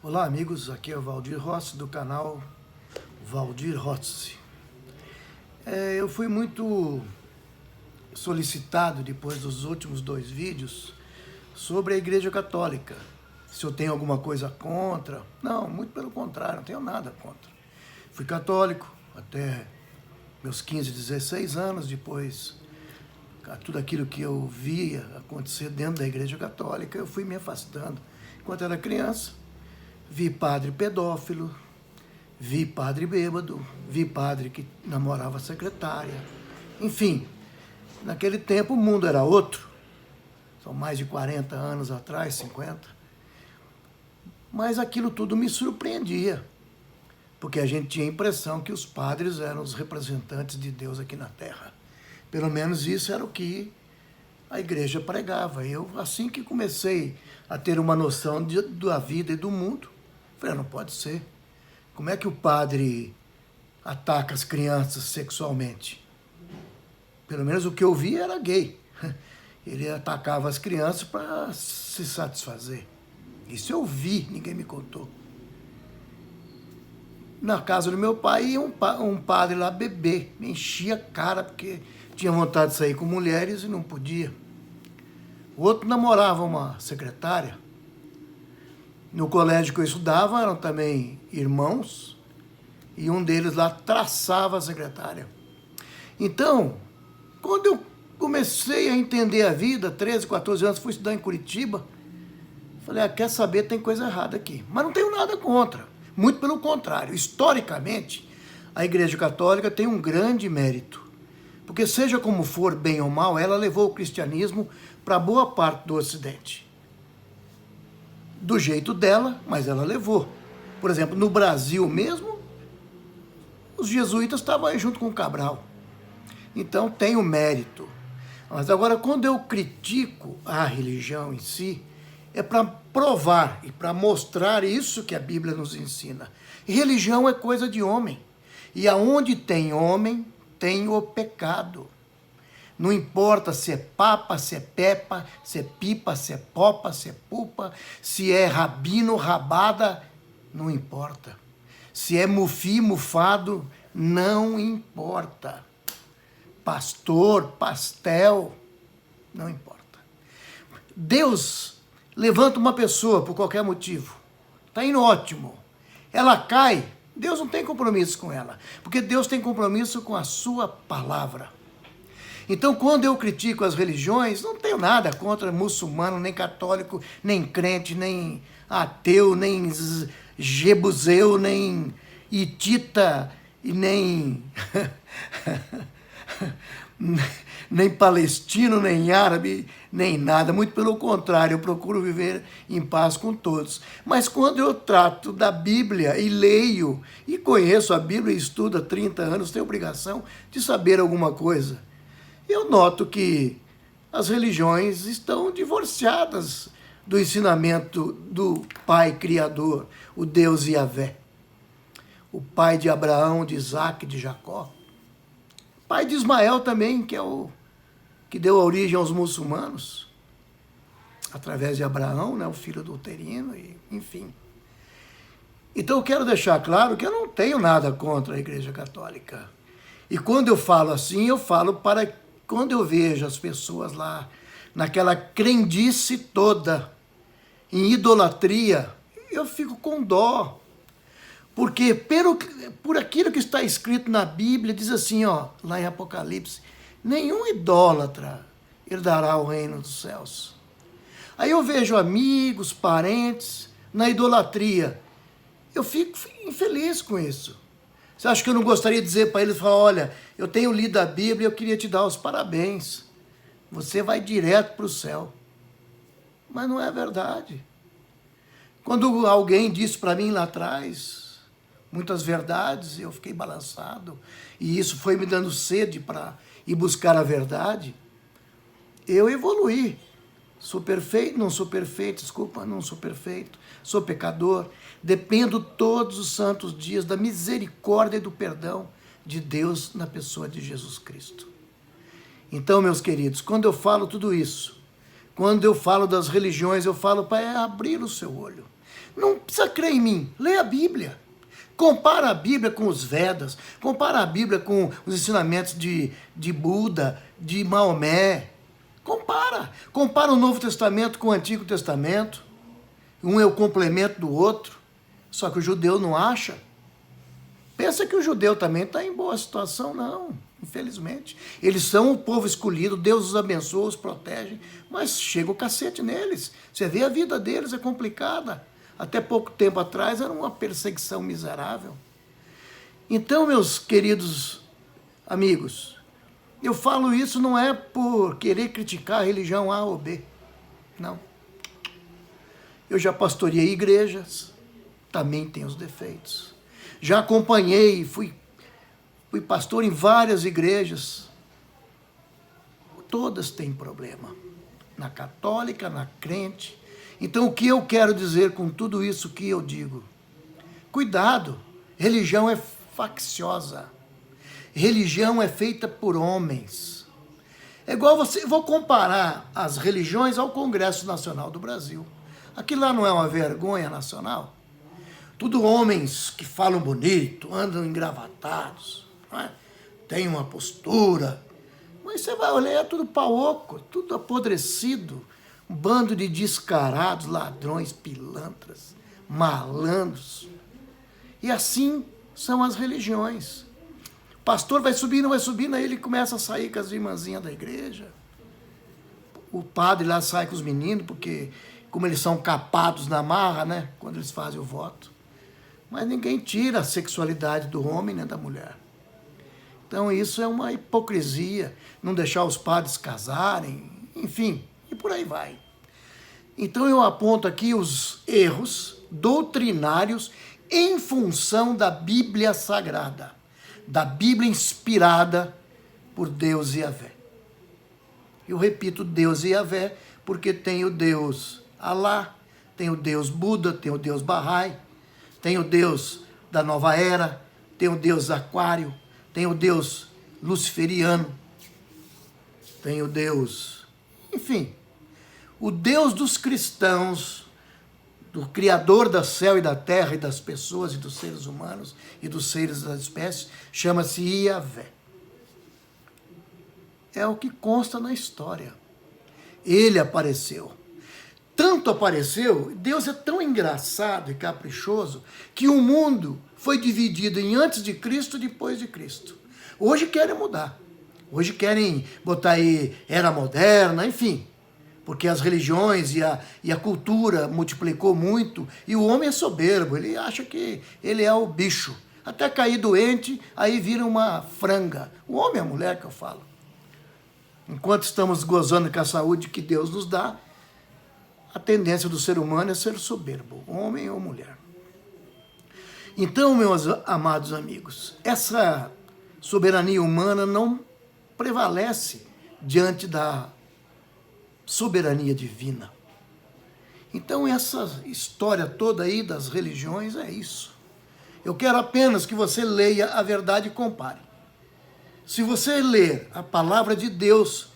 Olá amigos, aqui é o Valdir Rossi do canal Valdir Rossi. Eu fui muito solicitado depois dos últimos 2 vídeos sobre a Igreja Católica. Se eu tenho alguma coisa contra. Não, muito pelo contrário, não tenho nada contra. Fui católico até meus 15, 16 anos, depois tudo aquilo que eu via acontecer dentro da Igreja Católica, eu fui me afastando. Enquanto era criança, vi padre pedófilo, vi padre bêbado, vi padre que namorava a secretária. Enfim, naquele tempo o mundo era outro. São mais de 40 anos atrás, 50. Mas aquilo tudo me surpreendia, porque a gente tinha a impressão que os padres eram os representantes de Deus aqui na Terra. Pelo menos isso era o que a igreja pregava. Eu, assim que comecei a ter uma noção da vida e do mundo, falei, não pode ser. Como é que o padre ataca as crianças sexualmente? Pelo menos o que eu vi era gay. Ele atacava as crianças para se satisfazer. Isso eu vi, ninguém me contou. Na casa do meu pai ia um padre lá beber, me enchia a cara porque tinha vontade de sair com mulheres e não podia. O outro namorava uma secretária. No colégio que eu estudava eram também irmãos e um deles lá traçava a secretária. Então, quando eu comecei a entender a vida, 13, 14 anos, fui estudar em Curitiba, falei, quer saber, tem coisa errada aqui. Mas não tenho nada contra, muito pelo contrário. Historicamente, a Igreja Católica tem um grande mérito, porque seja como for, bem ou mal, ela levou o cristianismo para boa parte do Ocidente. Do jeito dela, mas ela levou. Por exemplo, no Brasil mesmo, os jesuítas estavam aí junto com o Cabral. Então tem o mérito. Mas agora, quando eu critico a religião em si, é para provar e para mostrar isso que a Bíblia nos ensina. E religião é coisa de homem. E aonde tem homem, tem o pecado. Não importa se é papa, se é pepa, se é pipa, se é popa, se é pupa, se é rabino, rabada, não importa. Se é mufi, mufado, não importa. Pastor, pastel, não importa. Deus levanta uma pessoa por qualquer motivo. Está indo ótimo. Ela cai, Deus não tem compromisso com ela, porque Deus tem compromisso com a sua palavra. Então, quando eu critico as religiões, não tenho nada contra muçulmano, nem católico, nem crente, nem ateu, nem jebuseu, nem hitita, e nem nem palestino, nem árabe, nem nada. Muito pelo contrário, eu procuro viver em paz com todos. Mas quando eu trato da Bíblia e leio, e conheço a Bíblia e estudo há 30 anos, tenho obrigação de saber alguma coisa. Eu noto que as religiões estão divorciadas do ensinamento do Pai Criador, o Deus Yahvé. O pai de Abraão, de Isaac, de Jacó. Pai de Ismael também, que é o que deu origem aos muçulmanos, através de Abraão, né, o filho adulterino, e, enfim. Então eu quero deixar claro que eu não tenho nada contra a Igreja Católica. E quando eu falo assim, eu falo para quando eu vejo as pessoas lá, naquela crendice toda, em idolatria, eu fico com dó. Porque por aquilo que está escrito na Bíblia, diz assim, lá em Apocalipse, nenhum idólatra herdará o reino dos céus. Aí eu vejo amigos, parentes, na idolatria. Eu fico infeliz com isso. Você acha que eu não gostaria de dizer para eles, olha, eu tenho lido a Bíblia e eu queria te dar os parabéns. Você vai direto para o céu. Mas não é verdade. Quando alguém disse para mim lá atrás, muitas verdades, eu fiquei balançado, e isso foi me dando sede para ir buscar a verdade, eu evoluí. Sou perfeito? Não sou perfeito, desculpa, não sou perfeito. Sou pecador. Dependo todos os santos dias da misericórdia e do perdão de Deus na pessoa de Jesus Cristo. Então, meus queridos, quando eu falo tudo isso, Quando eu falo das religiões, eu falo para abrir o seu olho. Não precisa crer em mim, leia a Bíblia. Compara a Bíblia com os Vedas, compara a Bíblia com os ensinamentos de Buda, de Maomé. Compara o Novo Testamento com o Antigo Testamento. Um é o complemento do outro. Só que o judeu não acha. Pensa que o judeu também está em boa situação? Não, infelizmente. Eles são o povo escolhido, Deus os abençoa, os protege, mas chega o cacete neles. Você vê a vida deles, é complicada. Até pouco tempo atrás era uma perseguição miserável. Então, meus queridos amigos, eu falo isso não é por querer criticar a religião A ou B. Não. Eu já pastoreei igrejas, também tem os defeitos. Já acompanhei, fui pastor em várias igrejas. Todas têm problema. Na católica, na crente. Então, o que eu quero dizer com tudo isso que eu digo? Cuidado, religião é facciosa. Religião é feita por homens. É igual vou comparar as religiões ao Congresso Nacional do Brasil. Aquilo lá não é uma vergonha nacional? Tudo homens que falam bonito, andam engravatados, não é? Tem uma postura. Mas você vai olhar, é tudo pau oco, tudo apodrecido. Um bando de descarados, ladrões, pilantras, malandros. E assim são as religiões. O pastor vai subindo, aí ele começa a sair com as irmãzinhas da igreja. O padre lá sai com os meninos, porque como eles são capados na marra, né, quando eles fazem o voto. Mas ninguém tira a sexualidade do homem nem da mulher. Então isso é uma hipocrisia, não deixar os padres casarem, enfim, e por aí vai. Então eu aponto aqui os erros doutrinários em função da Bíblia Sagrada, da Bíblia inspirada por Deus e Yahvé. Eu repito Deus e Yahvé porque tem o Deus Alá, tem o Deus Buda, tem o Deus Bahá'í, tem o Deus da Nova Era, tem o Deus Aquário, tem o Deus Luciferiano, tem o Deus, enfim, o Deus dos cristãos, do Criador do céu e da terra e das pessoas e dos seres humanos e dos seres das espécies, chama-se Yahvé. É o que consta na história. Ele apareceu. Tanto apareceu, Deus é tão engraçado e caprichoso, que o mundo foi dividido em antes de Cristo e depois de Cristo. Hoje querem mudar. Hoje querem botar aí era moderna, enfim. Porque as religiões e a cultura multiplicou muito, e o homem é soberbo, ele acha que ele é o bicho. Até cair doente, aí vira uma franga. O homem e a mulher que eu falo. Enquanto estamos gozando com a saúde que Deus nos dá, a tendência do ser humano é ser soberbo, homem ou mulher. Então, meus amados amigos, essa soberania humana não prevalece diante da soberania divina. Então, essa história toda aí das religiões é isso. Eu quero apenas que você leia a verdade e compare. Se você ler a palavra de Deus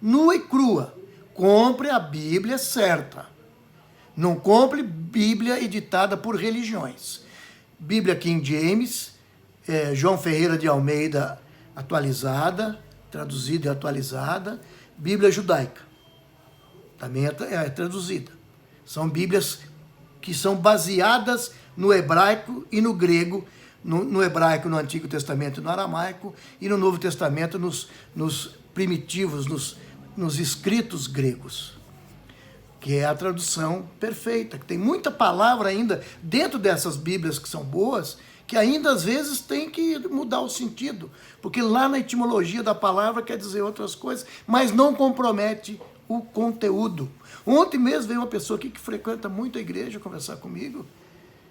nua e crua, compre a Bíblia certa. Não compre Bíblia editada por religiões. Bíblia King James, João Ferreira de Almeida atualizada, traduzida e atualizada. Bíblia judaica, também é traduzida. São Bíblias que são baseadas no hebraico e no grego, no hebraico no Antigo Testamento e no aramaico, e no Novo Testamento nos primitivos, nos escritos gregos, que é a tradução perfeita, que tem muita palavra ainda dentro dessas Bíblias que são boas, que ainda às vezes tem que mudar o sentido, porque lá na etimologia da palavra quer dizer outras coisas, mas não compromete o conteúdo. Ontem mesmo veio uma pessoa aqui que frequenta muito a igreja conversar comigo,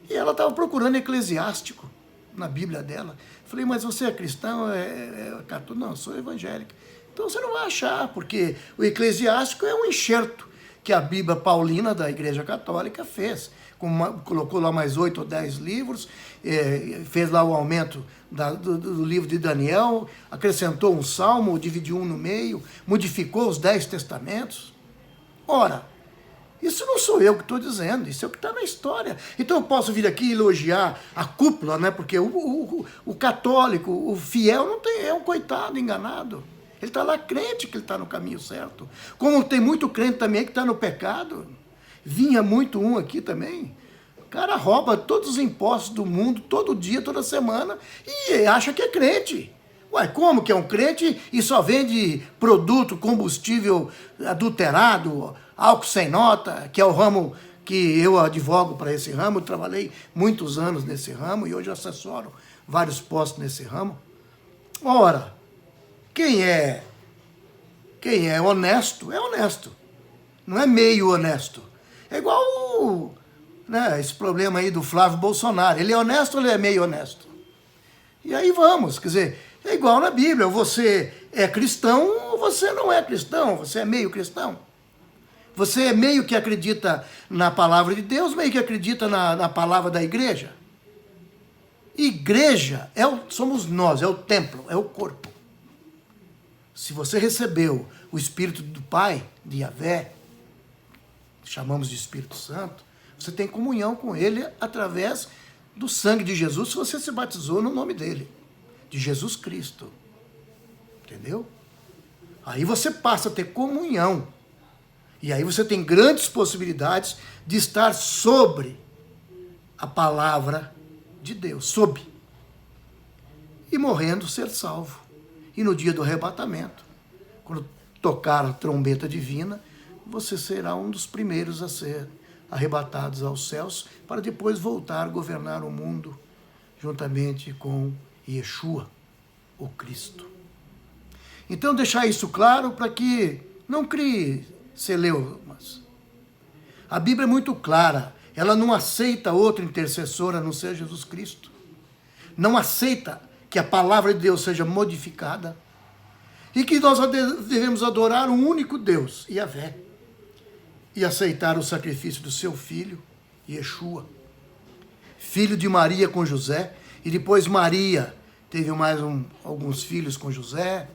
e ela estava procurando eclesiástico na Bíblia dela. Falei, mas você é cristão? É católico? Não, eu sou evangélica. Então você não vai achar, porque o eclesiástico é um enxerto que a Bíblia Paulina da Igreja Católica fez. Colocou lá mais 8 ou 10 livros, fez lá o aumento do livro de Daniel, acrescentou um salmo, dividiu um no meio, modificou os 10 testamentos. Ora, isso não sou eu que estou dizendo, isso é o que está na história. Então eu posso vir aqui elogiar a cúpula, né? Porque o católico, o fiel, não tem, é um coitado enganado. Ele está lá crente que ele está no caminho certo. Como tem muito crente também que está no pecado. Vinha muito um aqui também. O cara rouba todos os impostos do mundo, todo dia, toda semana, e acha que é crente. Ué, como que é um crente e só vende produto, combustível adulterado, álcool sem nota, que é o ramo que eu advogo para esse ramo. Eu trabalhei muitos anos nesse ramo e hoje assessoro vários postos nesse ramo. Ora, quem é honesto, é honesto. Não é meio honesto. É igual né, esse problema aí do Flávio Bolsonaro. Ele é honesto ou ele é meio honesto? E aí vamos, quer dizer, é igual na Bíblia. Você é cristão ou você não é cristão. Você é meio cristão. Você é meio que acredita na palavra de Deus, meio que acredita na palavra da igreja. Igreja somos nós, é o templo, é o corpo. Se você recebeu o Espírito do Pai, de Yahvé, chamamos de Espírito Santo, você tem comunhão com Ele através do sangue de Jesus, se você se batizou no nome dele, de Jesus Cristo. Entendeu? Aí você passa a ter comunhão. E aí você tem grandes possibilidades de estar sobre a palavra de Deus, sob. E morrendo ser salvo. E no dia do arrebatamento, quando tocar a trombeta divina, você será um dos primeiros a ser arrebatados aos céus, para depois voltar a governar o mundo juntamente com Yeshua, o Cristo. Então deixar isso claro para que não crie celeumas. A Bíblia é muito clara, ela não aceita outro intercessor a não ser Jesus Cristo. Não aceita que a palavra de Deus seja modificada e que nós devemos adorar um único Deus, Yahvé, e aceitar o sacrifício do seu filho, Yeshua, filho de Maria com José, e depois Maria teve mais alguns filhos com José.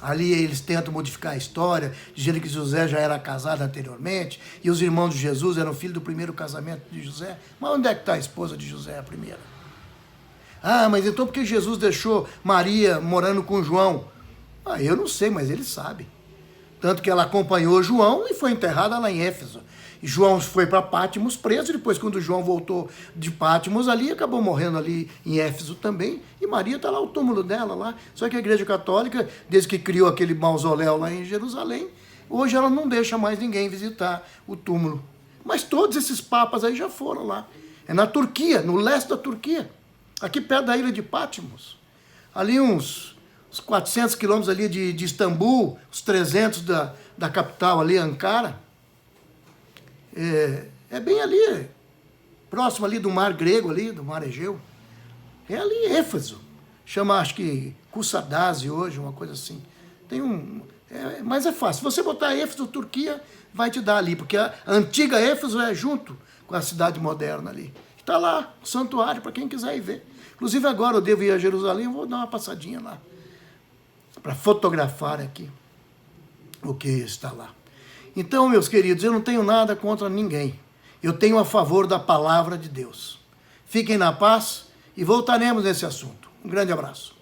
Ali eles tentam modificar a história, dizendo que José já era casado anteriormente, e os irmãos de Jesus eram filhos do primeiro casamento de José. Mas onde é que está a esposa de José, a primeira? Ah, mas então por que Jesus deixou Maria morando com João? Ah, eu não sei, mas ele sabe. Tanto que ela acompanhou João e foi enterrada lá em Éfeso. E João foi para Pátimos preso, e depois quando João voltou de Pátimos ali, acabou morrendo ali em Éfeso também, e Maria está lá, o túmulo dela lá. Só que a Igreja Católica, desde que criou aquele mausoléu lá em Jerusalém, hoje ela não deixa mais ninguém visitar o túmulo. Mas todos esses papas aí já foram lá. É na Turquia, no leste da Turquia, aqui perto da ilha de Pátimos. Ali uns 400 quilômetros ali de Istambul, os 300 da capital ali, Ankara. É bem ali, próximo ali do mar grego, ali, do mar Egeu. É ali em Éfeso. Chama, acho que, Kusadasi hoje, uma coisa assim. Mas é fácil. Se você botar Éfeso, Turquia, vai te dar ali, porque a antiga Éfeso é junto com a cidade moderna ali. Está lá, o santuário, para quem quiser ir ver. Inclusive agora eu devo ir a Jerusalém, eu vou dar uma passadinha lá, para fotografar aqui o que está lá. Então, meus queridos, eu não tenho nada contra ninguém. Eu tenho a favor da palavra de Deus. Fiquem na paz e voltaremos nesse assunto. Um grande abraço.